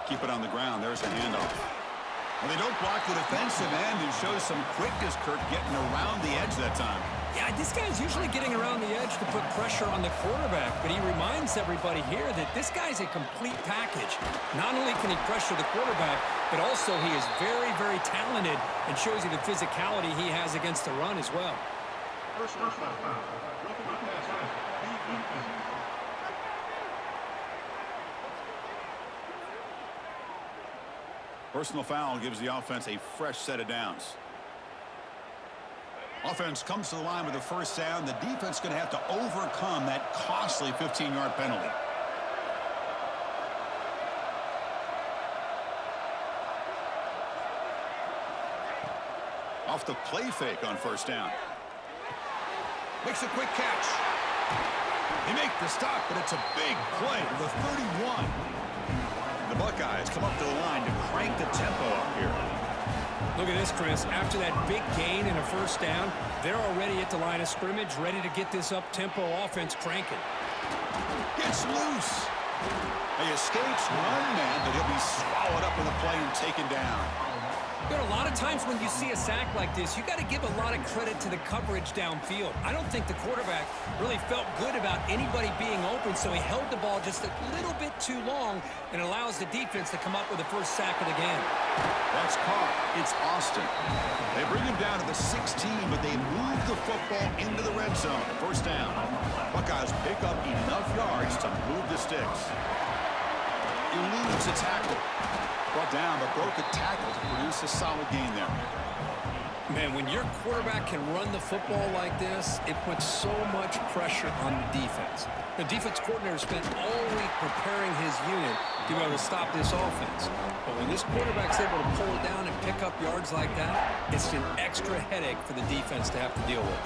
keep it on the ground. There's a handoff. Well, they don't block the defensive end and show some quickness, Kirk, getting around the edge that time. Yeah, this guy's usually getting around the edge to put pressure on the quarterback, but he reminds everybody here that this guy's a complete package. Not only can he pressure the quarterback, but also he is very, very talented and shows you the physicality he has against the run as well. Personal foul gives the offense a fresh set of downs. Offense comes to the line with a first down. The defense is going to have to overcome that costly 15-yard penalty. Off the play fake on first down. Makes a quick catch. They make the stop, but it's a big play to the 31. The Buckeyes come up to the line to crank the tempo up here. Look at this, Chris. After that big gain and a first down, they're already at the line of scrimmage, ready to get this up-tempo offense cranking. Gets loose. He escapes one man, but he'll be swallowed up in the play and taken down. There are a lot of times when you see a sack like this, you got to give a lot of credit to the coverage downfield. I don't think the quarterback really felt good about anybody being open, so he held the ball just a little bit too long and allows the defense to come up with the first sack of the game. That's caught. It's Austin. They bring him down to the 16, but they move the football into the red zone. First down. Buckeyes pick up enough yards to move the sticks. Eludes a tackle. Brought down, but broke a tackle to produce a solid gain there. Man, when your quarterback can run the football like this, it puts so much pressure on the defense. The defense coordinator spent all week preparing his unit to be able to stop this offense. But when this quarterback's able to pull it down and pick up yards like that, it's an extra headache for the defense to have to deal with.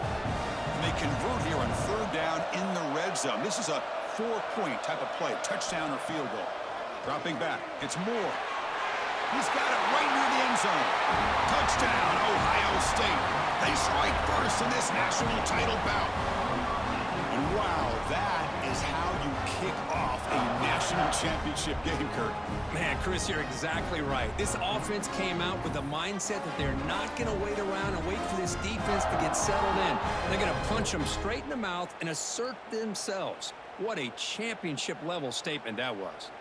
And they convert here on third down in the red zone. This is a 4-point type of play, touchdown or field goal. Dropping back, it's Moore. He's got it right near the end zone. Touchdown, Ohio State. They strike first in this national title bout. And wow, that is how you kick off a national championship game, Kirk. Man, Chris, you're exactly right. This offense came out with the mindset that they're not going to wait around and wait for this defense to get settled in. They're going to punch them straight in the mouth and assert themselves. What a championship-level statement that was.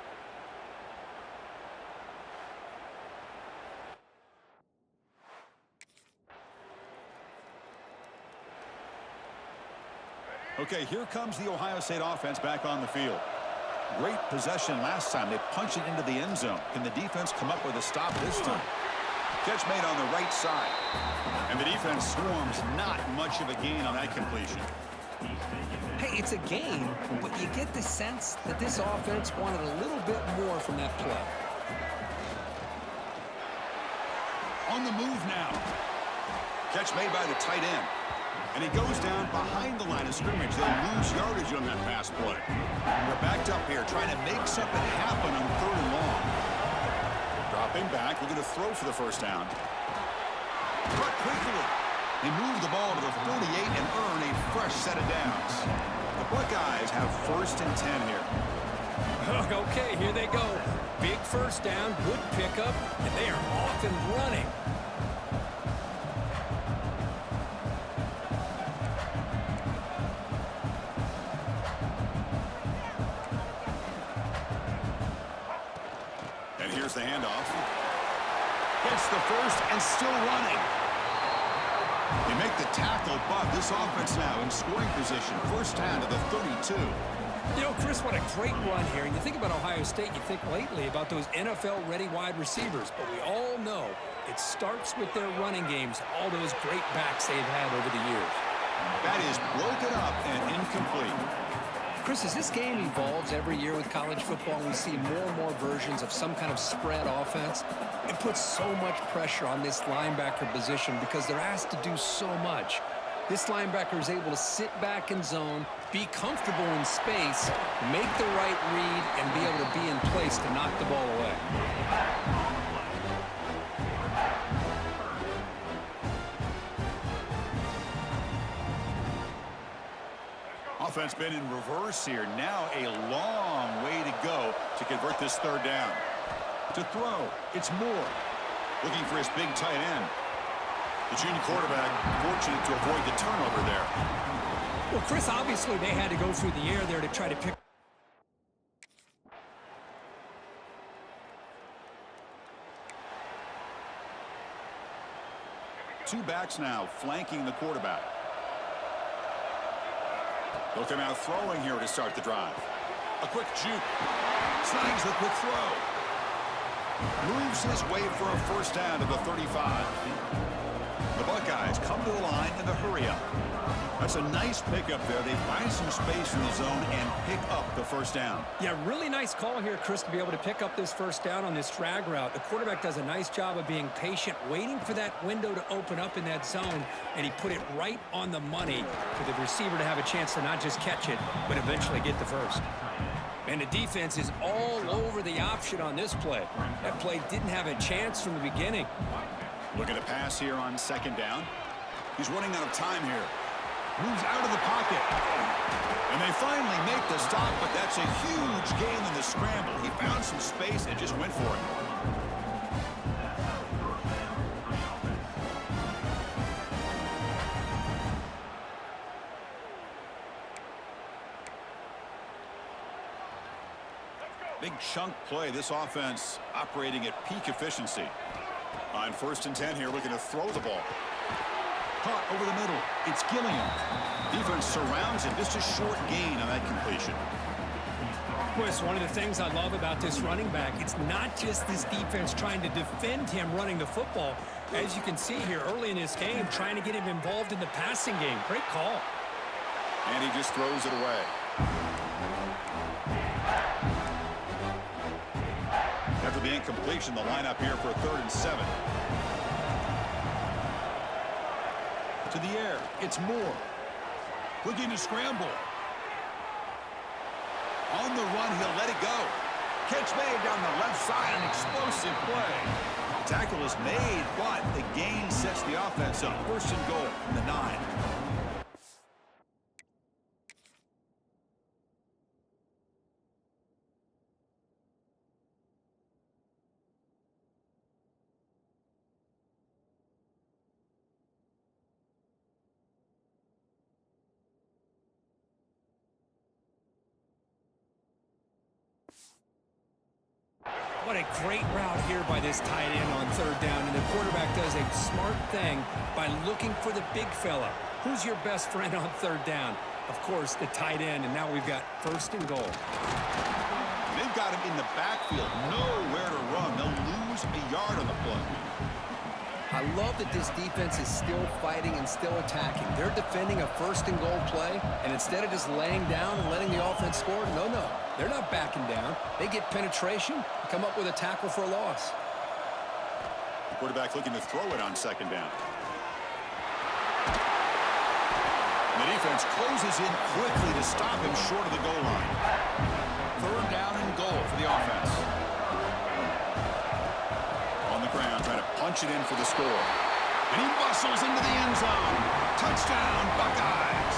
Okay, here comes the Ohio State offense back on the field. Great possession last time. They punched it into the end zone. Can the defense come up with a stop this time? Catch made on the right side. And the defense swarms not much of a gain on that completion. Hey, it's a gain, but you get the sense that this offense wanted a little bit more from that play. On the move now. Catch made by the tight end. And he goes down behind the line of scrimmage. They'll lose yardage on that pass play. They're backed up here trying to make something happen on third and long. Dropping back, looking to throw for the first down. Cut quickly. They move the ball to the 48 and earn a fresh set of downs. The Buckeyes have first and 10 here. Okay, here they go. Big first down, good pickup, and they are off and running. Here's the handoff. Gets the first and still running. They make the tackle, but this offense now in scoring position. First down to the 32. You know, Chris, what a great run here. And you think about Ohio State, you think lately about those NFL-ready wide receivers. But we all know it starts with their running games, all those great backs they've had over the years. That is broken up and incomplete. Chris, as this game evolves every year with college football, we see more and more versions of some kind of spread offense. It puts so much pressure on this linebacker position because they're asked to do so much. This linebacker is able to sit back in zone, be comfortable in space, make the right read, and be able to be in place to knock the ball away. Offense been in reverse here. Now a long way to go to convert this third down. To throw, it's Moore. Looking for his big tight end. The junior quarterback fortunate to avoid the turnover there. Well, Chris, obviously they had to go through the air there to try to pick. Two backs now flanking the quarterback. They'll come out throwing here to start the drive. A quick juke. Snags the quick throw. Moves his way for a first down to the 35. The Buckeyes come to the line in a hurry-up. That's a nice pickup there. They find some space in the zone and pick up the first down. Yeah, really nice call here, Chris, to be able to pick up this first down on this drag route. The quarterback does a nice job of being patient, waiting for that window to open up in that zone, and he put it right on the money for the receiver to have a chance to not just catch it, but eventually get the first. And the defense is all over the option on this play. That play didn't have a chance from the beginning. Looking to pass here on second down. He's running out of time here. Moves out of the pocket. And they finally make the stop, but that's a huge gain in the scramble. He found some space and just went for it. Big chunk play. This offense operating at peak efficiency. On 1st and 10 here, looking to throw the ball. Caught over the middle. It's Gilliam. Defense surrounds him. Just a short gain on that completion. Boy, it's one of the things I love about this running back. It's not just this defense trying to defend him running the football. As you can see here early in this game, trying to get him involved in the passing game. Great call. And he just throws it away. After the incompletion, the lineup here for a 3rd and 7. To the air, it's Moore. Looking to scramble. On the run, he'll let it go. Catch made down the left side, an explosive play. The tackle is made, but the gain sets the offense up. 1st and goal from the 9. What a great route here by this tight end on 3rd down, and the quarterback does a smart thing by looking for the big fella. Who's your best friend on 3rd down? Of course, the tight end, and now we've got 1st and goal. They've got him in the backfield, nowhere to run. They'll lose a yard on the play. I love that this defense is still fighting and still attacking. They're defending a 1st and goal play, and instead of just laying down and letting the offense score, no, they're not backing down. They get penetration and come up with a tackle for a loss. The quarterback looking to throw it on 2nd down. The defense closes in quickly to stop him short of the goal line. 3rd down and goal for the offense. On the ground, trying to punch it in for the score. And he bustles into the end zone. Touchdown, Buckeyes.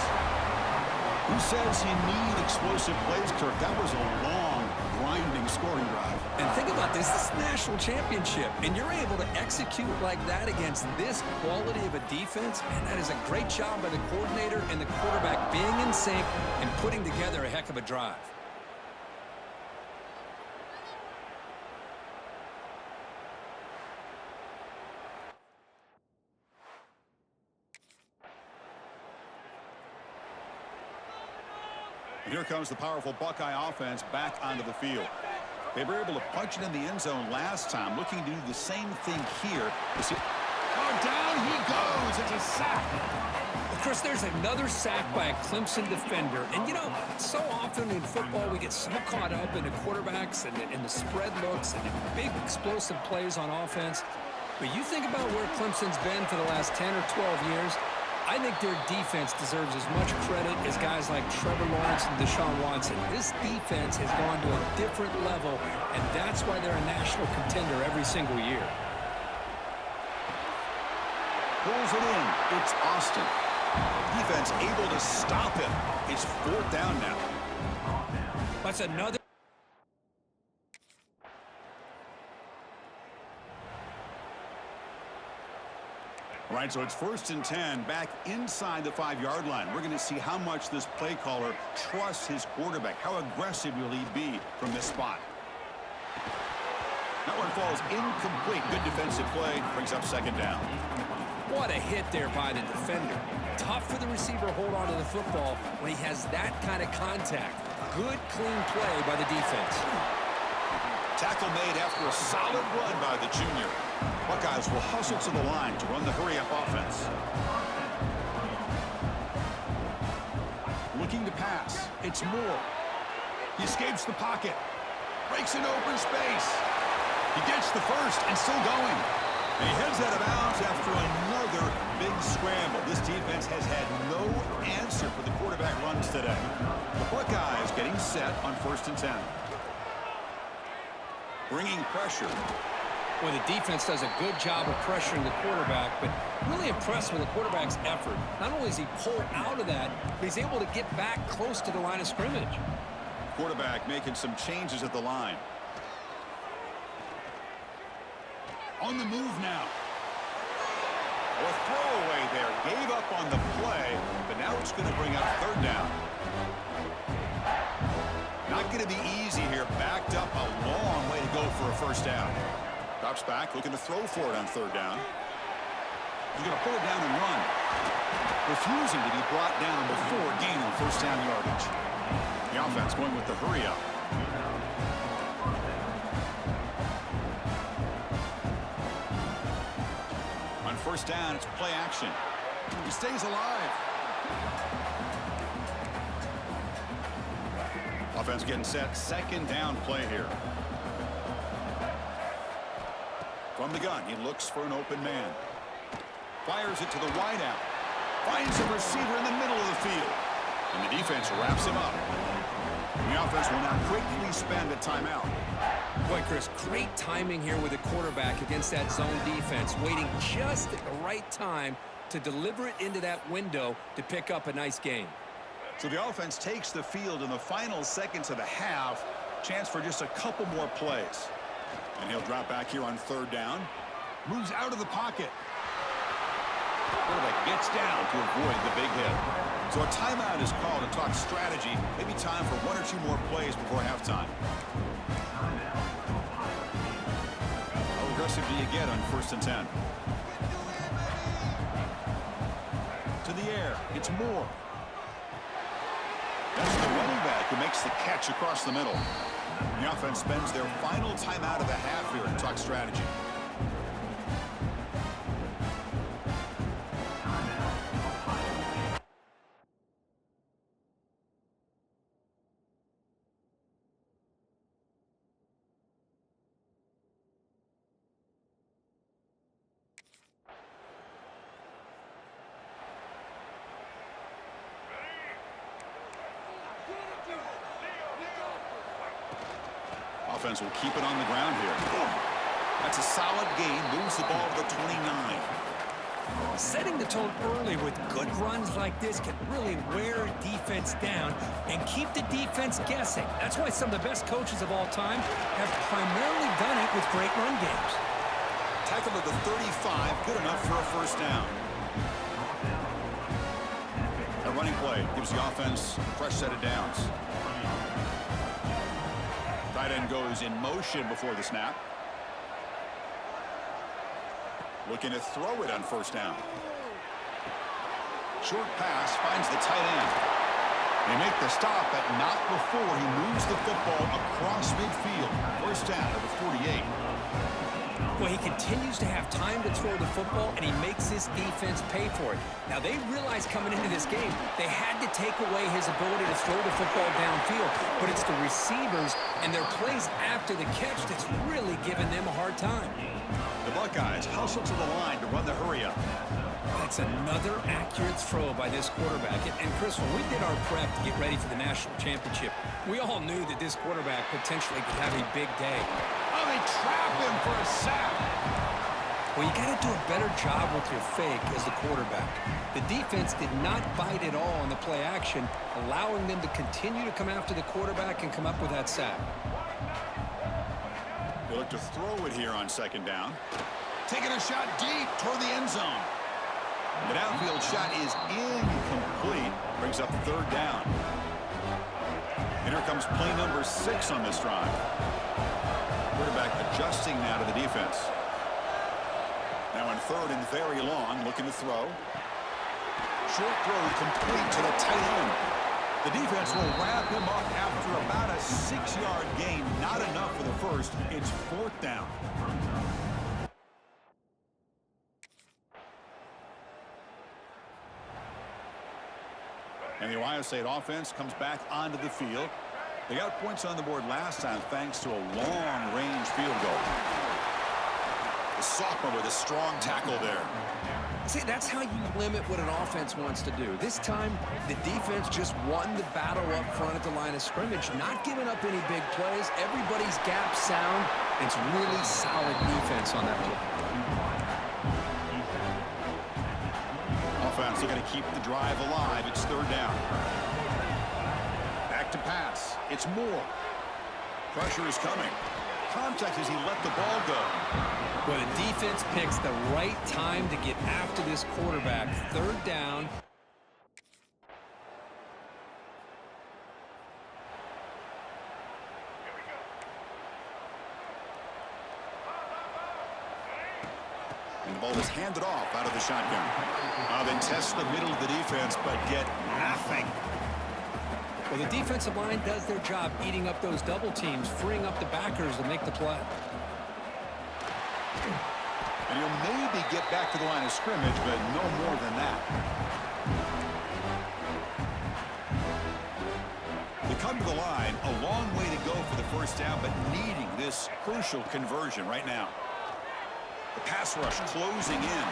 Who says you need explosive plays, Kirk? That was a long, grinding scoring drive. And think about this. This is the national championship, and you're able to execute like that against this quality of a defense, and that is a great job by the coordinator and the quarterback being in sync and putting together a heck of a drive. And here comes the powerful Buckeye offense back onto the field. They were able to punch it in the end zone last time, looking to do the same thing here. Oh, down he goes. It's a sack. Well, Chris, there's another sack by a Clemson defender. And, you know, so often in football we get so caught up in the quarterbacks and the spread looks and the big explosive plays on offense. But you think about where Clemson's been for the last 10 or 12 years, I think their defense deserves as much credit as guys like Trevor Lawrence and Deshaun Watson. This defense has gone to a different level, and that's why they're a national contender every single year. Pulls it in. It's Austin. Defense able to stop him. It's 4th down now. That's another. Right, so it's 1st and 10 back inside the 5-yard line. We're going to see how much this play caller trusts his quarterback. How aggressive will he be from this spot? That one falls incomplete. Good defensive play. Brings up 2nd down. What a hit there by the defender. Tough for the receiver to hold on to the football when he has that kind of contact. Good, clean play by the defense. Tackle made after a solid run by the junior. Buckeyes will hustle to the line to run the hurry-up offense. Looking to pass. It's Moore. He escapes the pocket. Breaks an open space. He gets the first and still going. And he heads out of bounds after another big scramble. This defense has had no answer for the quarterback runs today. The Buckeyes getting set on 1st and 10. Bringing pressure. Well, the defense does a good job of pressuring the quarterback, but really impressed with the quarterback's effort. Not only does he pull out of that, but he's able to get back close to the line of scrimmage. Quarterback making some changes at the line. On the move now. A throwaway there. Gave up on the play, but now it's going to bring up 3rd down. Not going to be easy here. Backed up a long way to go for a 1st down. Drops back, looking to throw for it on 3rd down. He's going to pull it down and run. Refusing to be brought down before gaining 1st down yardage. The offense going with the hurry-up. On 1st down, it's play action. He stays alive. Offense getting set. 2nd down play here. From the gun, he looks for an open man. Fires it to the wideout. Finds a receiver in the middle of the field. And the defense wraps him up. The offense will now quickly spend a timeout. Boy, Chris, great timing here with the quarterback against that zone defense, waiting just at the right time to deliver it into that window to pick up a nice gain. So the offense takes the field in the final seconds of the half. Chance for just a couple more plays. And he'll drop back here on 3rd down. Moves out of the pocket. Quarterback gets down to avoid the big hit. So a timeout is called to talk strategy. Maybe time for 1 or 2 more plays before halftime. How aggressive do you get on 1st and 10? To the air. It's Moore. That's the running back who makes the catch across the middle. The offense spends their final timeout of the half here to talk strategy. Offense will keep it on the ground here. That's a solid gain. Moves the ball to the 29. Setting the tone early with good runs like this can really wear defense down and keep the defense guessing. That's why some of the best coaches of all time have primarily done it with great run games. Tackle to the 35. Good enough for a 1st down. A running play gives the offense a fresh set of downs. Tight end goes in motion before the snap. Looking to throw it on 1st down. Short pass finds the tight end. They make the stop, but not before he moves the football across midfield. 1st down to the 48. Well, he continues to have time to throw the football, and he makes his defense pay for it. Now, they realized coming into this game, they had to take away his ability to throw the football downfield, but it's the receivers and their plays after the catch that's really giving them a hard time. The Buckeyes hustle to the line to run the hurry-up. That's another accurate throw by this quarterback. And Chris, when we did our prep to get ready for the national championship, we all knew that this quarterback potentially could have a big day. Oh, they trap him for a sack. Well, you got to do a better job with your fake as the quarterback. The defense did not bite at all on the play action, allowing them to continue to come after the quarterback and come up with that sack. They look to throw it here on 2nd down. Taking a shot deep toward the end zone. The downfield shot is incomplete. Brings up third down. And here comes play number 6 on this drive. Quarterback adjusting now to the defense. Now on third and very long, looking to throw. Short throw complete to the tight end. The defense will wrap him up after about a 6-yard gain. Not enough for the first. It's fourth down. And the Ohio State offense comes back onto the field. They got points on the board last time thanks to a long-range field goal. The sophomore with a strong tackle there. See, that's how you limit what an offense wants to do. This time, the defense just won the battle up front at the line of scrimmage, not giving up any big plays. Everybody's gap sound. It's really solid defense on that play. Offense looking to keep the drive alive. It's third down. Back to pass. It's Moore. Pressure is coming. Contact as he let the ball go. Well, the defense picks the right time to get after this quarterback. Third down. And the ball is handed off out of the shotgun. Then test the middle of the defense, but get nothing. Well, the defensive line does their job eating up those double teams, freeing up the backers to make the play. And he'll maybe get back to the line of scrimmage, but no more than that. They come to the line, a long way to go for the first down, but needing this crucial conversion right now. The pass rush closing in.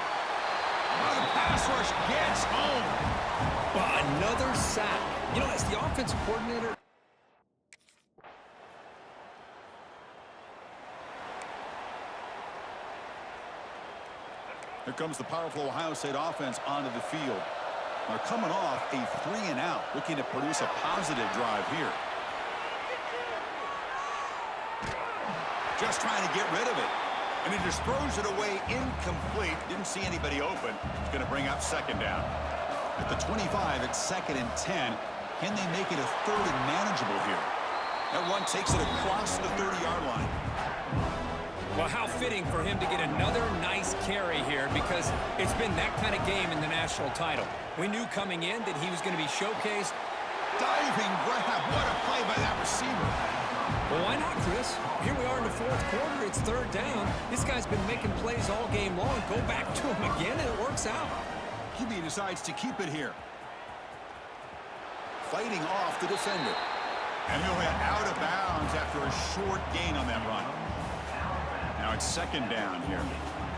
The pass rush gets home. Well, another sack. You know, as the offensive coordinator, here comes the powerful Ohio State offense onto the field. They're coming off a 3-and-out, looking to produce a positive drive here. Just trying to get rid of it. And he just throws it away incomplete. Didn't see anybody open. It's going to bring up second down. At the 25, it's 2nd and 10. Can they make it a third and manageable here? That one takes it across the 30-yard line. well, how fitting for him to get another nice carry here, because it's been that kind of game in the national title. We knew coming in that he was going to be showcased. Diving grab. What a play by that receiver. Well, why not, Chris? Here we are in the fourth quarter. It's third down. This guy's been making plays all game long. Go back to him again, and it works out. QB decides to keep it here. Fighting off the defender. And he'll get out of bounds after a short gain on that run. Now it's second down here.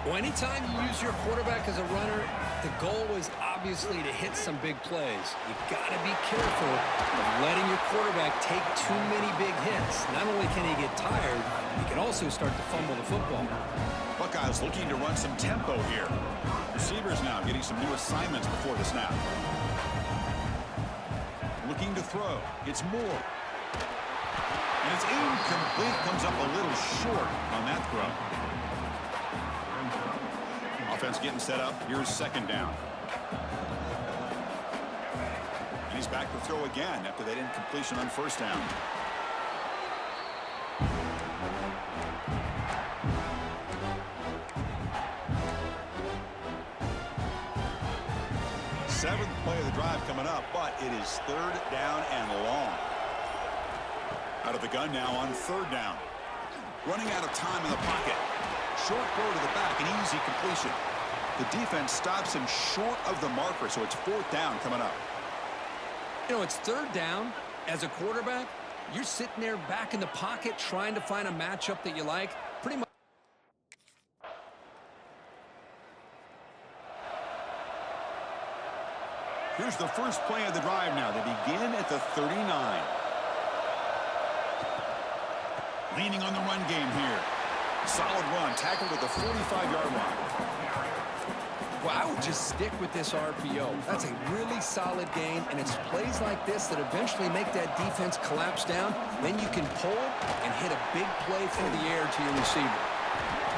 Well, anytime you use your quarterback as a runner, the goal is obviously to hit some big plays. You got to be careful of letting your quarterback take too many big hits. Not only can he get tired, he can also start to fumble the football. Buckeyes looking to run some tempo here. Receivers now getting some new assignments before the snap. Looking to throw. It's Moore. And it's incomplete. Comes up a little short on that throw. Offense getting set up. Here's second down. And he's back to throw again after that incompletion on first down. Seventh play of the drive coming up, but it is third down and long. Out of the gun now on third down. Running out of time in the pocket. Short throw to the back, an easy completion. The defense stops him short of the marker, so it's fourth down coming up. You know, it's third down. As a quarterback, you're sitting there back in the pocket trying to find a matchup that you like. Pretty much. Here's the first play of the drive now. They begin at the 39. Leaning on the run game here. Solid run, tackled at the 45-yard line. Well, I would just stick with this RPO. That's a really solid game, and it's plays like this that eventually make that defense collapse down. Then you can pull and hit a big play through the air to your receiver.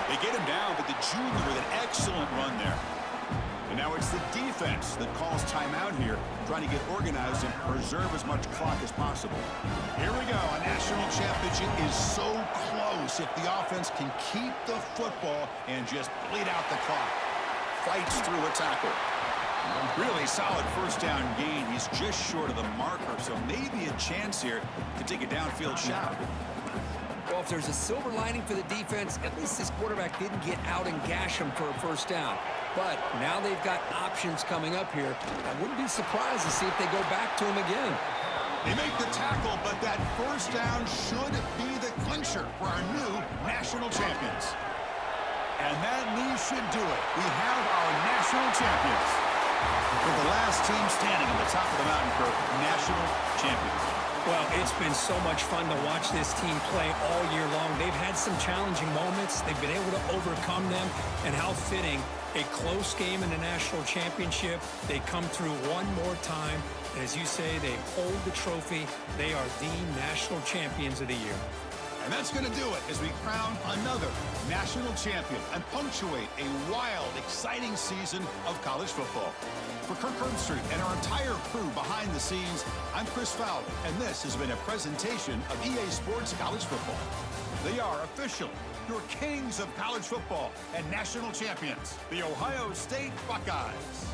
They get him down, but the junior with an excellent run there. And now it's the defense that calls timeout here, trying to get organized and preserve as much clock as possible. Here we go. A national championship is so close if the offense can keep the football and just bleed out the clock. Fights through a tackle. Really solid first down gain. He's just short of the marker, so maybe a chance here to take a downfield shot. Well, if there's a silver lining for the defense, at least this quarterback didn't get out and gash him for a first down. But now they've got options coming up here. I wouldn't be surprised to see if they go back to him again. They make the tackle, but that first down should be the clincher for our new national champions. And that knee should do it. We have our national champions. We're the last team standing at the top of the mountain for national champions. Well, it's been so much fun to watch this team play all year long. They've had some challenging moments. They've been able to overcome them. And how fitting, a close game in the national championship. They come through one more time. And as you say, they hold the trophy. They are the national champions of the year. And that's going to do it as we crown another national champion and punctuate a wild, exciting season of college football. For Kirk Herbstreit and our entire crew behind the scenes, I'm Chris Fowler, and this has been a presentation of EA Sports College Football. They are officially your kings of college football and national champions, the Ohio State Buckeyes.